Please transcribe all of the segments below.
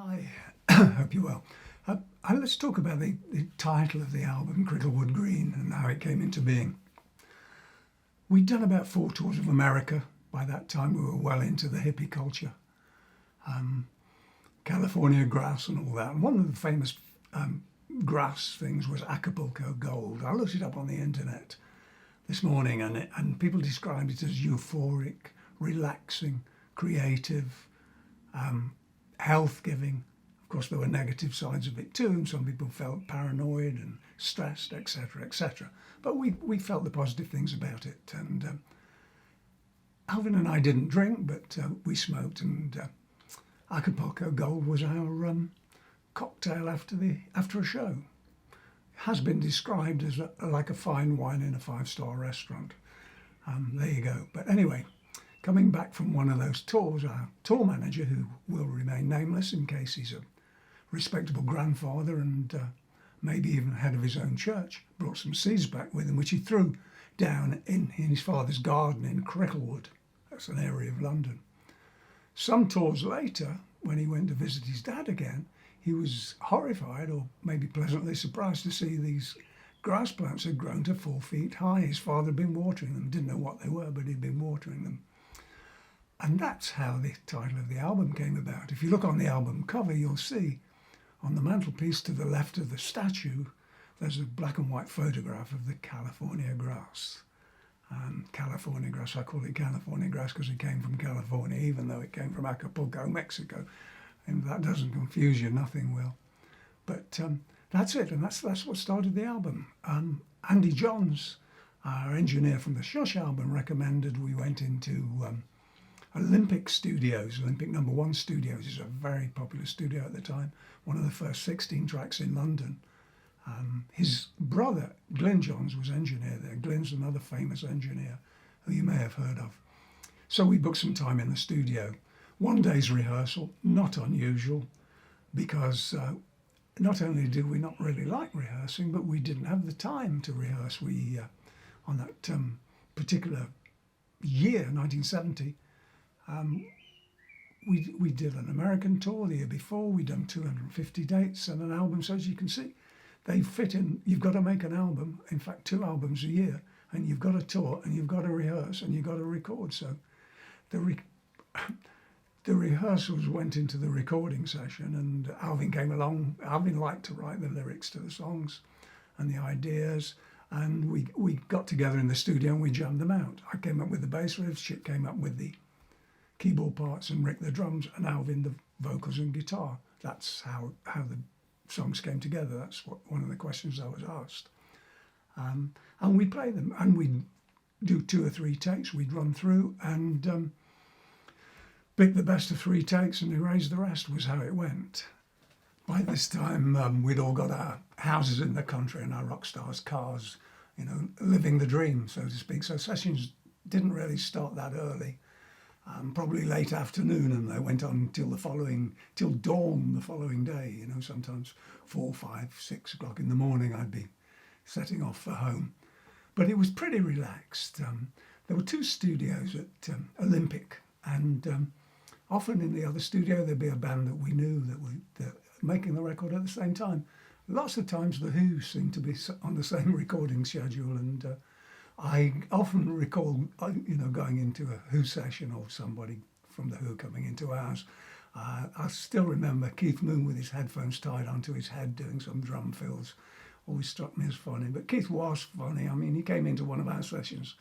Hi, hope you're well. Let's talk about the title of the album, Cricklewood Green, and how it came into being. We'd done about 4 tours of America. By that time, we were well into the hippie culture. California grass and all that. And one of the famous grass things was Acapulco Gold. I looked it up on the internet this morning, and people described it as euphoric, relaxing, creative, health-giving. Of course, there were negative sides of it too, and some people felt paranoid and stressed, etc., etc. But we felt the positive things about it. And Alvin and I didn't drink, but we smoked, and Acapulco Gold was our cocktail after a show. It has been described as like a fine wine in a 5-star restaurant. There you go. But anyway, coming back from one of those tours, our tour manager, who will remain nameless in case he's a respectable grandfather and maybe even head of his own church, brought some seeds back with him, which he threw down in his father's garden in Cricklewood. That's an area of London. Some tours later, when he went to visit his dad again, he was horrified, or maybe pleasantly surprised, to see these grass plants had grown to 4 feet high. His father had been watering them, didn't know what they were, but he'd been watering them. And that's how the title of the album came about. If you look on the album cover, you'll see on the mantelpiece to the left of the statue, there's a black and white photograph of the California grass. California grass, I call it California grass because it came from California, even though it came from Acapulco, Mexico. And that doesn't confuse you, nothing will. But that's it, and that's what started the album. Andy Johns, our engineer from the Shush album, recommended we went into Olympic Studios. Olympic No. 1 Studios is a very popular studio at the time, one of the first 16 tracks in London. His brother, Glyn Johns, was engineer there. Glyn's another famous engineer who you may have heard of. So we booked some time in the studio. 1 day's rehearsal, not unusual, because not only did we not really like rehearsing, but we didn't have the time to rehearse. We, on that particular year, 1970, we did an American tour the year before. We'd done 250 dates and an album. So as you can see, they fit in. You've got to make an album, in fact 2 albums a year, and you've got to tour, and you've got to rehearse, and you've got to record. So the rehearsals went into the recording session, and Alvin came along. Alvin liked to write the lyrics to the songs and the ideas, and we got together in the studio and we jammed them out. I came up with the bass riffs, Chip came up with the keyboard parts, and Rick the drums, and Alvin the vocals and guitar. That's how the songs came together. That's one of the questions I was asked. And we'd play them, and we'd do 2 or 3 takes. We'd run through and pick the best of 3 takes and erase the rest, was how it went. By this time, we'd all got our houses in the country and our rock stars' cars, living the dream, so to speak. So sessions didn't really start that early. Probably late afternoon, and they went on till dawn the following day. Sometimes 4, 5, 6 o'clock in the morning I'd be setting off for home. But it was pretty relaxed. There were 2 studios at Olympic, and often in the other studio there'd be a band that we knew that were making the record at the same time. Lots of times the Who seemed to be on the same recording schedule, and I often recall, going into a Who session or somebody from the Who coming into ours. I still remember Keith Moon with his headphones tied onto his head doing some drum fills. Always struck me as funny. But Keith was funny. I mean, he came into one of our sessions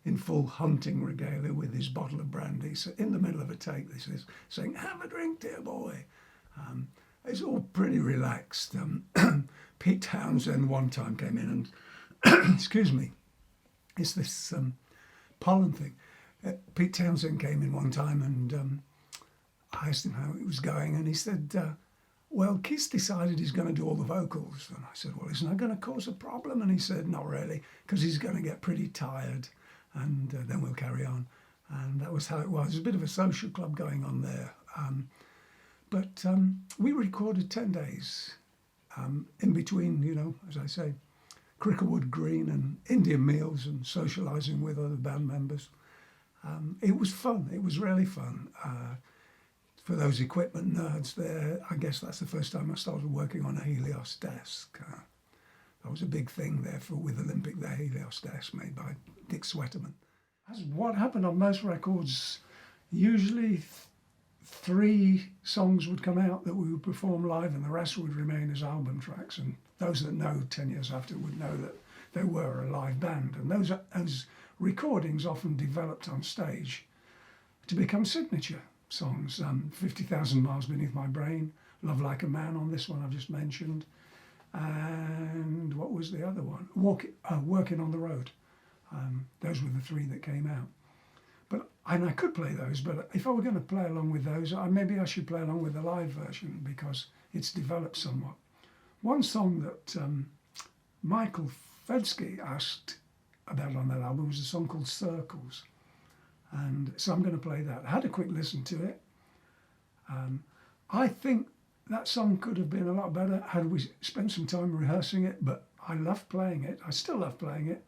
in full hunting regalia with his bottle of brandy. So in the middle of a take, this is saying, "Have a drink, dear boy." It's all pretty relaxed. Pete Townsend one time came in and excuse me, it's this pollen thing. Pete Townsend came in one time, and I asked him how it was going, and he said, well, Keith's decided he's going to do all the vocals. And I said, well, isn't that going to cause a problem? And he said, not really, because he's going to get pretty tired, and then we'll carry on. And that was how it was. There's a bit of a social club going on there. But we recorded 10 days in between, as I say, Cricklewood Green and Indian meals and socializing with other band members. It was fun. It was really fun. for those equipment nerds there, I guess that's the first time I started working on a Helios desk. That was a big thing there with Olympic, the Helios desk made by Dick Sweterman. As what happened on most records, usually 3 songs would come out that we would perform live and the rest would remain as album tracks. And those that know 10 years after would know that they were a live band. And those recordings often developed on stage to become signature songs. 50,000 Miles Beneath My Brain, Love Like a Man on this one I've just mentioned. And what was the other one? Working on the Road. Those were the 3 that came out. And I could play those, but if I were going to play along with those, maybe I should play along with the live version because it's developed somewhat. One song that Michael Fedsky asked about on that album was a song called Circles. And so I'm going to play that. I had a quick listen to it. I think that song could have been a lot better had we spent some time rehearsing it, but I love playing it. I still love playing it.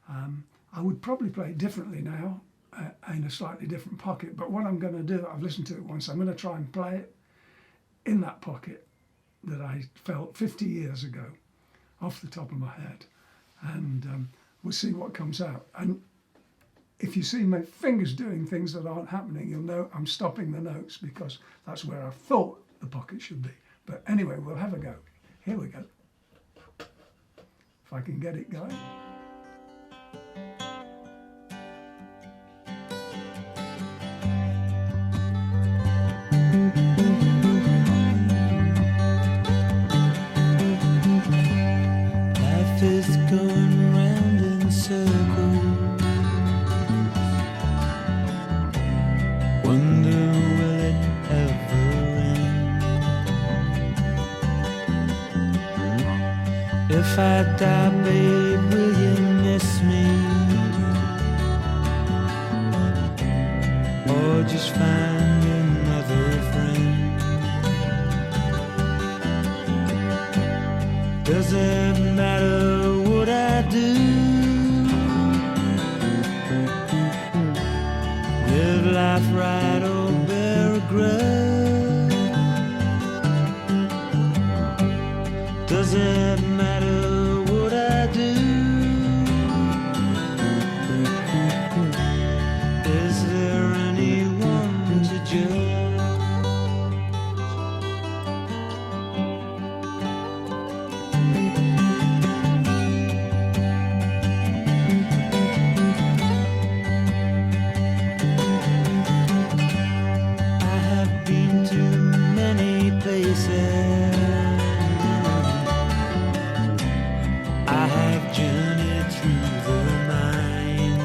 I would probably play it differently now, in a slightly different pocket, but what I'm going to do, I've listened to it once, I'm going to try and play it in that pocket that I felt 50 years ago, off the top of my head, and we'll see what comes out. And if you see my fingers doing things that aren't happening, you'll know I'm stopping the notes because that's where I thought the pocket should be. But anyway, we'll have a go. Here we go. If I can get it going. Life is going round in circles. Wonder will it ever end? If I die, babe, will you miss me? Or just find another friend? Does it matter what I do? Live life right or bear a grudge? Does it matter what I do? Is there anyone to judge? I have journeyed through the mind,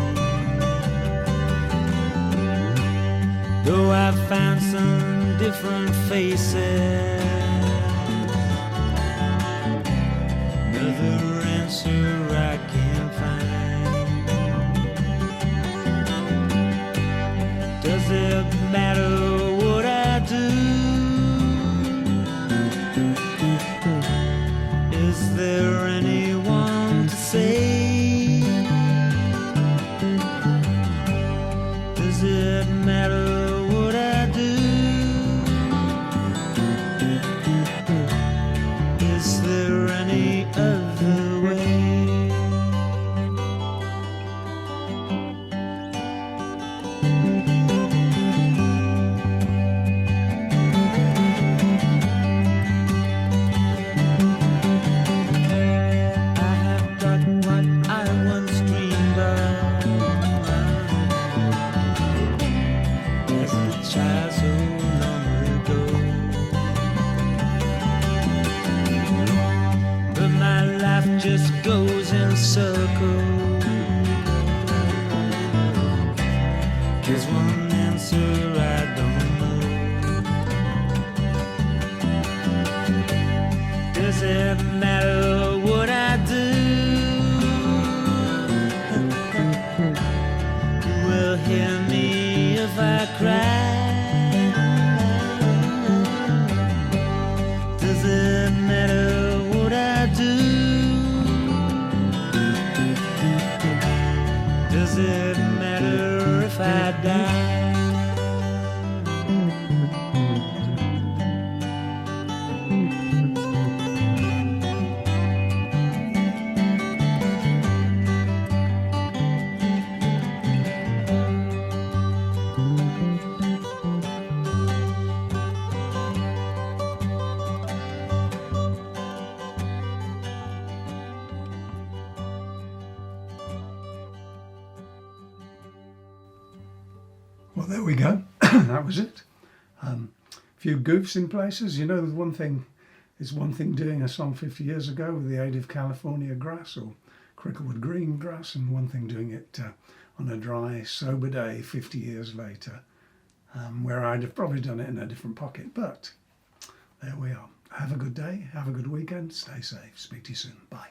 though I've found some different faces. Another answer I can't find. Does it matter what I do? Is there anyone to say? Does it matter what I do? Is there any other way? Just goes in circles. 'Cause one answer I don't know. Does it matter what I do? Who will hear me if I cry? Does it matter what I do? Well, there we go. That was it. Few goofs in places. You know, one thing doing a song 50 years ago with the aid of California grass or Cricklewood green grass, and one thing doing it on a dry, sober day 50 years later, where I'd have probably done it in a different pocket. But there we are. Have a good day. Have a good weekend. Stay safe. Speak to you soon. Bye.